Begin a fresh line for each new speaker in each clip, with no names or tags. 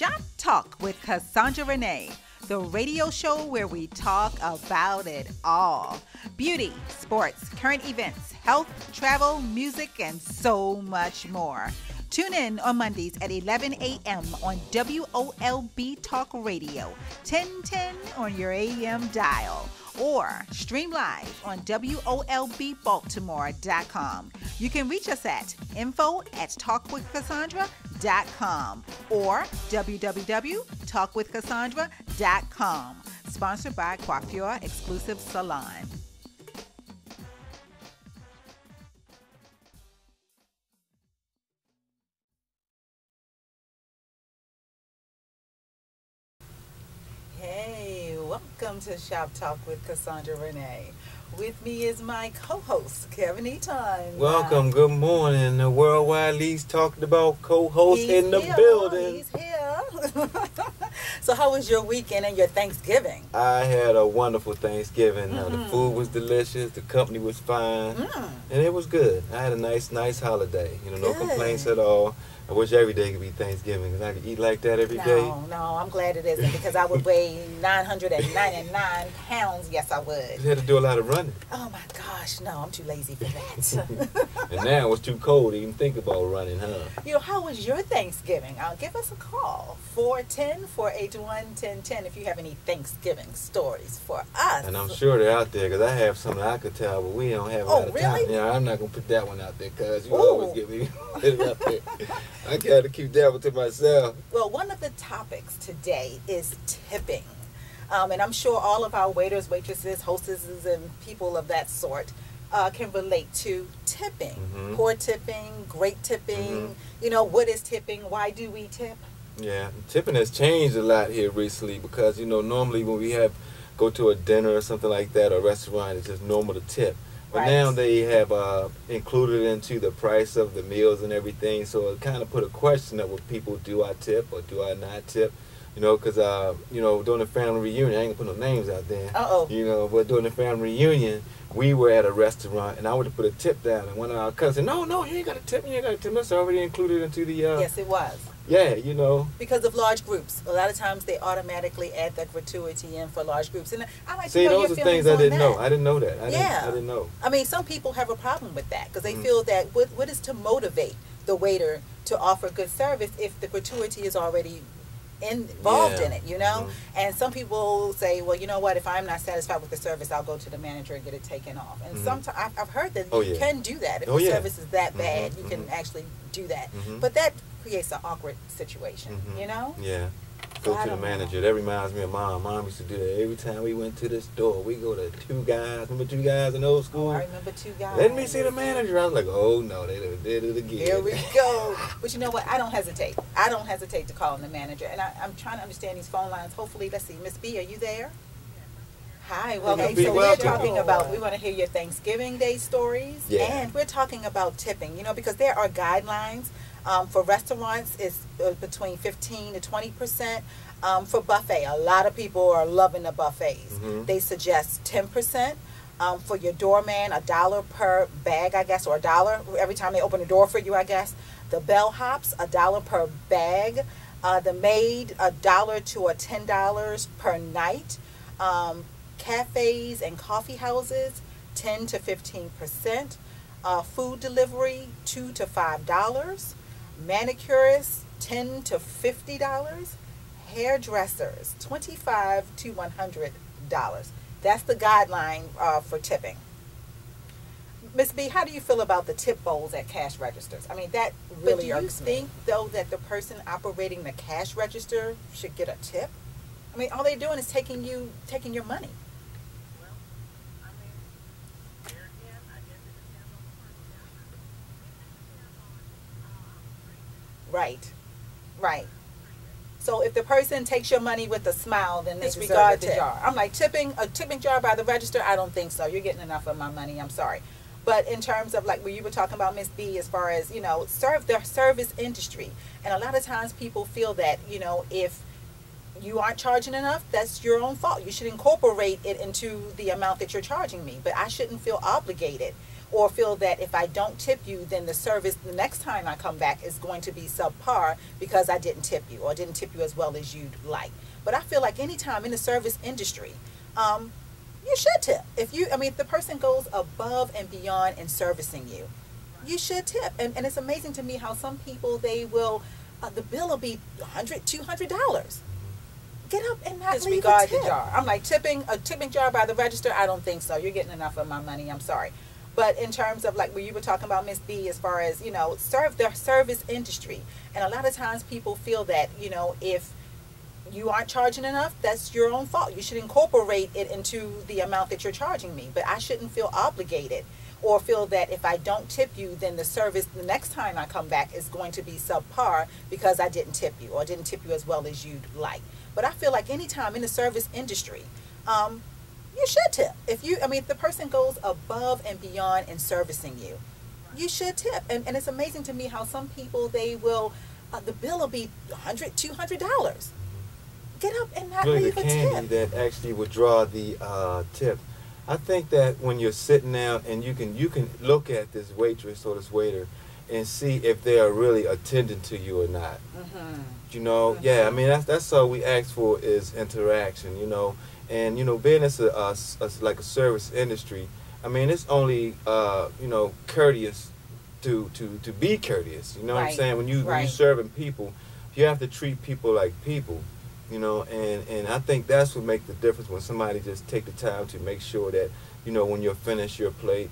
Shop Talk with Cassandra Renee, the radio show where we talk about it all. Beauty, sports, current events, health, travel, music, and so much more. Tune in on Mondays at 11 a.m. on WOLB Talk Radio, 1010 on your AM dial, or stream live on WOLBBaltimore.com. You can reach us at info@talkwithcassandra.com or www.talkwithcassandra.com. Sponsored by Coiffure Exclusive Salon. Hey, welcome to Shop Talk with Cassandra Renee. With me is my co-host, Kevin E. Time.
Welcome, good morning. The worldwide least talked about co-host in the building.
He's here. So how was your weekend and your Thanksgiving?
I had a wonderful Thanksgiving. The food was delicious, the company was fine, and it was good. I had a nice holiday. No complaints at all. I wish every day could be Thanksgiving because I could eat like that every day.
No, I'm glad it isn't because I would weigh 999 pounds. Yes, I would.
You had to do a lot of running.
Oh my gosh, no, I'm too lazy for that.
And now it's too cold to even think about running, huh?
How was your Thanksgiving? Give us a call, 410-481-1010 if you have any Thanksgiving stories for us.
And I'm sure they're out there because I have something I could tell, but we don't have a lot of time.
Really?
Yeah, I'm not going to put that one out there because you always get me put it up there. I got to keep that one to myself.
Well, one of the topics today is tipping. And I'm sure all of our waiters, waitresses, hostesses, and people of that sort can relate to tipping. Poor tipping, great tipping. What is tipping? Why do we tip?
Yeah, tipping has changed a lot here recently because, normally when we go to a dinner or something like that or a restaurant, it's just normal to tip. But now they have included into the price of the meals and everything, so it kind of put a question up with people: do I tip or do I not tip? Because during the family reunion, I ain't gonna put no names out there. But during the family reunion, we were at a restaurant, and I would have put a tip down, and one of our cousins said, "No, you ain't got to tip. You ain't got to tip. That's already included into the."
Yes, it was.
Yeah,
Because of large groups. A lot of times they automatically add that gratuity in for large groups. And I like
See,
to know
those
your
are things I didn't know. I didn't know that. I didn't know.
I mean, some people have a problem with that because they feel that what is to motivate the waiter to offer good service if the gratuity is already involved in it, And some people say, well, you know what, if I'm not satisfied with the service, I'll go to the manager and get it taken off. And sometimes I've heard that you can do that. If the service is that bad, you can actually do that. But that creates an awkward situation,
Yeah. Go to the manager. That reminds me of Mom. Mom used to do that every time we went to the store. We go to Two Guys. Remember Two Guys in old school?
Oh, I remember Two Guys.
Let me see the manager. I was like, oh no, they did it again.
Here we go. But you know what? I don't hesitate. I don't hesitate to call on the manager. And I'm trying to understand these phone lines. Hopefully, let's see. Miss B, are you there? Hi. Well, okay, so we're talking about, we want to hear your Thanksgiving Day stories.
Yeah.
And we're talking about tipping, because there are guidelines. For restaurants, it's between 15 to 20%. For buffet, a lot of people are loving the buffets. They suggest 10%. For your doorman, $1 per bag, I guess, or $1 every time they open the door for you, I guess. The bellhops, $1 per bag. The maid, $1 to $10 per night. Cafes and coffee houses, 10 to 15%. Food delivery, $2 to $5. Manicurists, $10 to $50. Hairdressers, $25 to $100. That's the guideline for tipping. Miss B, how do you feel about the tip bowls at cash registers? I mean, that really irks me. Do you think, though, that the person operating the cash register should get a tip? I mean, all they're doing is taking your money. Right. So if the person takes your money with a smile, then disregard the jar. I'm like, a tipping jar by the register? I don't think so. You're getting enough of my money. I'm sorry. But in terms of like where you were talking about, Miss B, as far as, the service industry. And a lot of times people feel that, if you aren't charging enough, that's your own fault. You should incorporate it into the amount that you're charging me. But I shouldn't feel obligated or feel that if I don't tip you, then the service the next time I come back is going to be subpar because I didn't tip you or didn't tip you as well as you'd like. But I feel like anytime in the service industry, you should tip. If the person goes above and beyond in servicing you, you should tip. And it's amazing to me how some people, they will, the bill will be $100, $200. Get up and not leave a tip. The jar. I'm like, a tipping jar by the register, I don't think so. You're getting enough of my money. I'm sorry. But in terms of like where you were talking about, Miss B, as far as, serve the service industry. And a lot of times people feel that, if you aren't charging enough, that's your own fault. You should incorporate it into the amount that you're charging me. But I shouldn't feel obligated or feel that if I don't tip you, then the service the next time I come back is going to be subpar because I didn't tip you or didn't tip you as well as you'd like. But I feel like anytime in the service industry, you should tip. If the person goes above and beyond in servicing you, you should tip. And it's amazing to me how some people, they will, the bill will be $100, $200. Get up and not leave a tip.
The candy that actually would draw the tip. I think that when you're sitting down and you can look at this waitress or this waiter and see if they are really attending to you or not. Yeah, that's all we ask for is interaction, and being as like a service industry, it's only courteous to be courteous. You know what I'm saying? When you're serving people, you have to treat people like people. And I think that's what makes the difference when somebody just take the time to make sure that, when you're finished your plate,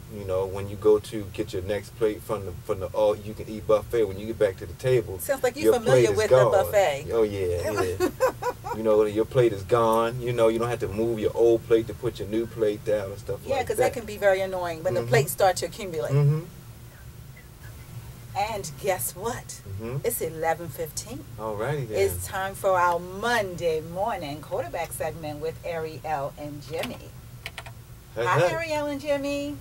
when you go to get your next plate from the all you can eat buffet, when you get back to the table.
Sounds like you're familiar with the buffet.
Oh yeah. Your plate is gone. You don't have to move your old plate to put your new plate down and stuff like that.
Yeah, because that can be very annoying when the plates start to accumulate. And guess what? It's 11:15.
Alrighty then.
It's time for our Monday morning quarterback segment with Ariel and Jimmy. Hi, Ariel and Jimmy.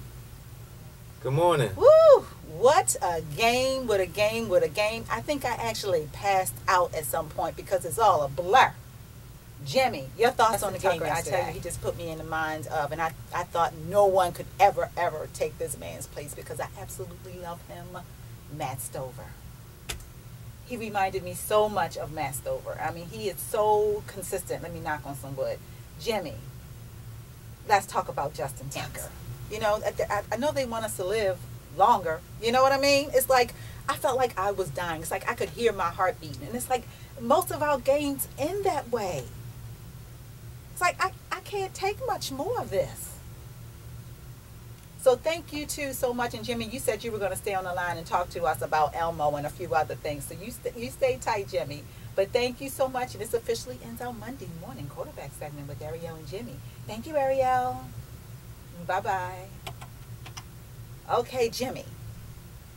Good morning.
Woo! What a game, what a game, what a game. I think I actually passed out at some point because it's all a blur. Jimmy, your thoughts on the game? I tell you, he just put me in the mind of, and I thought no one could ever take this man's place because I absolutely love him. Matt Stover. He reminded me so much of Matt Stover. He is so consistent. Let me knock on some wood. Jimmy, let's talk about Justin Tucker. I know they want us to live longer. You know what I mean? It's like, I felt like I was dying. It's like I could hear my heart beating. And it's like most of our games end that way. It's like, I can't take much more of this. So thank you too so much. And Jimmy, you said you were going to stay on the line and talk to us about Elmo and a few other things. So you stay tight, Jimmy. But thank you so much. And this officially ends our Monday morning quarterback segment with Ariel and Jimmy. Thank you, Ariel. Bye-bye. Okay, Jimmy.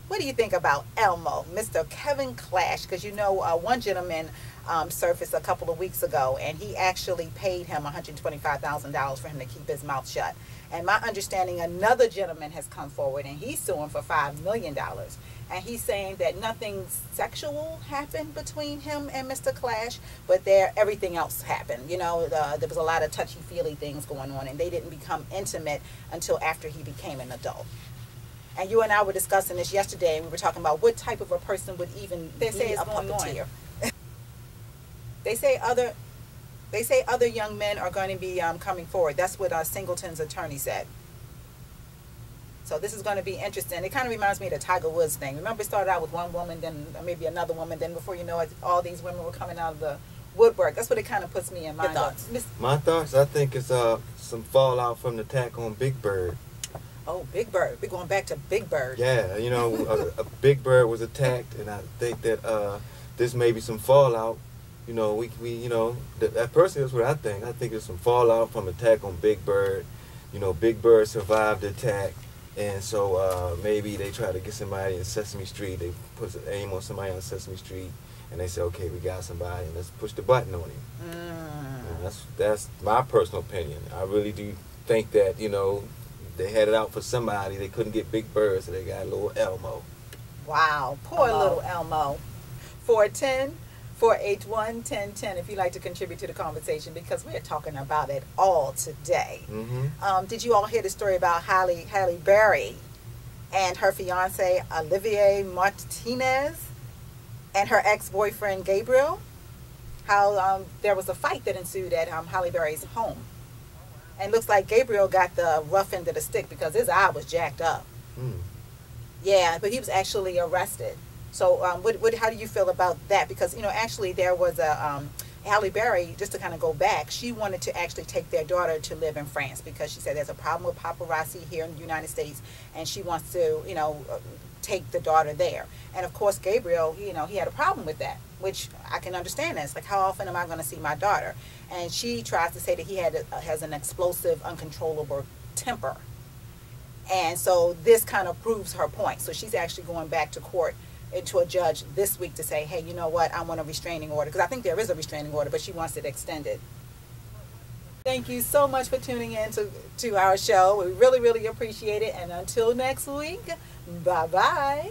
What do you think about Elmo, Mr. Kevin Clash? Because one gentleman surfaced a couple of weeks ago, and he actually paid him $125,000 for him to keep his mouth shut. And my understanding, another gentleman has come forward, and he's suing for $5 million. And he's saying that nothing sexual happened between him and Mr. Clash, but everything else happened. There was a lot of touchy-feely things going on, and they didn't become intimate until after he became an adult. And you and I were discussing this yesterday, and we were talking about what type of a person would even be a puppeteer. They say other young men are going to be coming forward. That's what Singleton's attorney said. So this is going to be interesting. It kind of reminds me of the Tiger Woods thing. Remember, it started out with one woman, then maybe another woman, then before you know it, all these women were coming out of the woodwork. That's what it kind of puts me in mind.
My thoughts, I think it's some fallout from the attack on Big Bird.
Oh, Big Bird. We're going back to Big Bird.
Yeah, a Big Bird was attacked, and I think that this may be some fallout. That person is what I think. I think there's some fallout from attack on Big Bird. Big Bird survived the attack, and so maybe they try to get somebody in Sesame Street. They put an aim on somebody on Sesame Street, and they say, okay, we got somebody, and let's push the button on him. That's my personal opinion. I really do think that, they had it out for somebody. They couldn't get Big Bird, so they got a little Elmo.
Wow, poor little Elmo. 410-481-1010 if you'd like to contribute to the conversation, because we're talking about it all today. Did you all hear the story about Halle Berry and her fiance Olivier Martinez and her ex-boyfriend Gabriel, how there was a fight that ensued at Halle Berry's home. And looks like Gabriel got the rough end of the stick because his eye was jacked up. Yeah, but he was actually arrested. So how do you feel about that? Because, actually there was a, Halle Berry, just to kind of go back, she wanted to actually take their daughter to live in France because she said there's a problem with paparazzi here in the United States, and she wants to, take the daughter there. And of course, Gabriel, he had a problem with that, which I can understand. That. It's like, how often am I going to see my daughter? And she tries to say that he has an explosive, uncontrollable temper. And so this kind of proves her point. So she's actually going back to court to a judge this week to say, hey, you know what, I want a restraining order. Because I think there is a restraining order, but she wants it extended. Thank you so much for tuning in to our show. We really, really appreciate it. And until next week, bye-bye.